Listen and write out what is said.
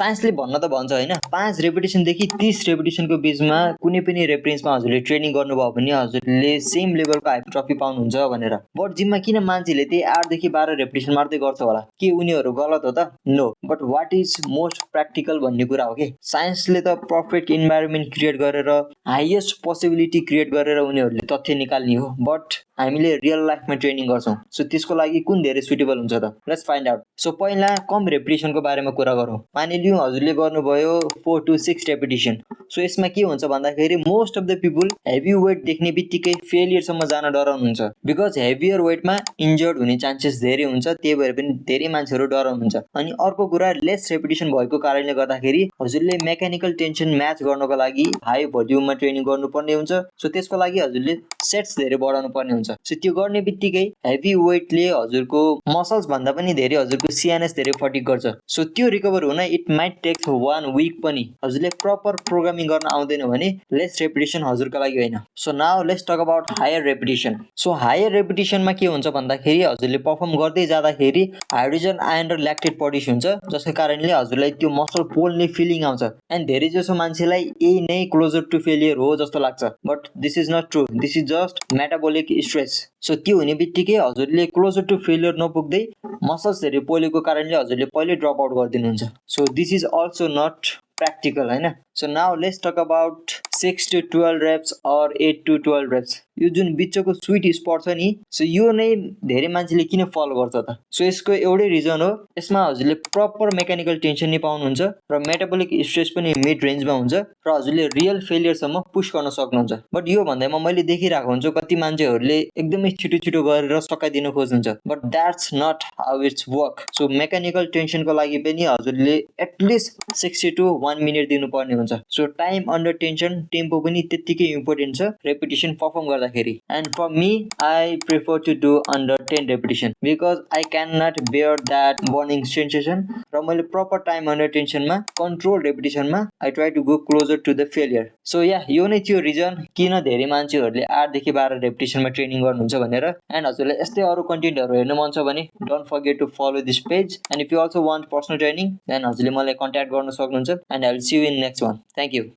साइन्सले भन्न त भन्छ होइन 5 रेपिटेसनदेखि 30 रेपिटेसनको बिचमा कुनै पनि रेफरेन्समा हजुरले ट्रेनिङ गर्नुभयो भने हजुरले सेम लेभलको हाइपरट्रफी पाउनुहुन्छ भनेर। बट जिममा किन मान्छेले त्यही 8 देखि 12 रेपिटेसन मार्दै गर्छ होला? के उनीहरू गलत हो त? No, but what is most practical भन्ने कुरा हो कि साइन्सले त पर्फेक्ट इन्भाइरोमेन्ट क्रिएट गरेर हाइएस्ट पोसिबिलिटी क्रिएट गरेर उनीहरूले तथ्य निकाल्ने हो। बट हामीले रियल लाइफमा ट्रेनिङ गर्छौँ, सो त्यसको लागि कुन धेरै सुटेबल हुन्छ त? Let's find out. सो पहिला कम रेपिटेसनको बारेमा कुरा गरौँ। मानिलिउँ हजुरले गर्नुभयो 4 to 6 रेपिटेसन। सो यसमा के हुन्छ भन्दाखेरि most of the people heavy weight देख्ने बित्तिकै फेलियरसम्म जान डराउनुहुन्छ, बिकज हेभियर वेटमा इन्जर्ड हुने चान्सेस धेरै हुन्छ। त्यही भएर पनि धेरै मान्छेहरू डराउनुहुन्छ। अनि अर्को कुरा लेस रेपिटेसन भएको कारणले गर्दाखेरि हजुरले मेकानिकल टेन्सन म्याच गर्नको लागि हाई भोल्युममा ट्रेनिङ गर्नुपर्ने हुन्छ। सो त्यसको लागि हजुरले सेट्स धेरै बढाउनु पर्ने हुन्छ। सो त्यो गर्ने बित्तिकै हेभी वेटले हजुरको मसल्स भन्दा पनि धेरै हजुरको सिएनएस धेरै फटिग गर्छ। सो त्यो रिकभर हुन इट माइट टेक्स 1 week पनि। हजुरले प्रपर प्रोग्रामिङ गर्न आउँदैन भने लेस रेपिटेसन हजुरको लागि होइन। So now let's talk about higher repetition. So higher रेपिटेसनमा के हुन्छ भन्दाखेरि हजुरले पर्फर्म गर्दै जाँदाखेरि हाइड्रोजन आयन र ल्याक्टेट प्रड्युस हुन्छ, जसको कारणले हजुरलाई त्यो मसल पोल्ने फिलिङ आउँछ। एन्ड धेरै जसो मान्छेलाई यही नै क्लोजर टु फेलियर हो जस्तो लाग्छ, but this is not true. This is just metabolic stress. So त्यो हुने बित्तिकै हजुरले क्लोजर टु फेलियर नपुग्दै मसल्स धेरै पोलेको कारणले हजुरले पहिले ड्रप आउट गरिदिनुहुन्छ। So this is also not practical होइन। So now let's talk about 6 to 12 reps or 8 to 12 reps। यो जुन बिचको स्विट स्पट छ नि, सो यो नै धेरै मान्छेले किन फलो गर्छ त? सो यसको एउटै रिजन हो, यसमा हजुरले प्रपर मेकानिकल टेन्सन नि पाउनुहुन्छ र मेटाबोलिक स्ट्रेस पनि मिड रेन्जमा हुन्छ र हजुरले रियल फेलियरसम्म पुश गर्न सक्नुहुन्छ। बट यो भन्दैमा मैले देखिरहेको हुन्छु कति मान्छेहरूले एकदमै छिटो छिटो गरेर सकाइदिन खोज्नुहुन्छ, but that's not how it's work. So mechanical टेन्सनको लागि पनि हजुरले एटलिस्ट 60 to 1 minute दिनुपर्ने हुन्छ। So time under tension tempo पनि त्यत्तिकै इम्पोर्टेन्ट छ रेपिटेसन पर्फर्म गर्दाखेरि। And for me I prefer to do under 10 repetition because I can not bear that burning sensation. र मैले प्रपर टाइम अन्डर टेन्सनमा control रेपिटेसनमा I try to go closer to the failure. So yeah यो नै थियो reason किन धेरै मान्छेहरूले 8 देखि 12 रेपिटेसनमा ट्रेनिङ गर्नुहुन्छ भनेर। एन्ड हजुरलाई यस्तै अरू कन्टेन्टहरू हेर्नु मन छ भने don't forget to follow this page. And if you also want personal training then हजुरले मलाई कन्ट्याक्ट गर्न सक्नुहुन्छ। And I will see you in next one. Thank you.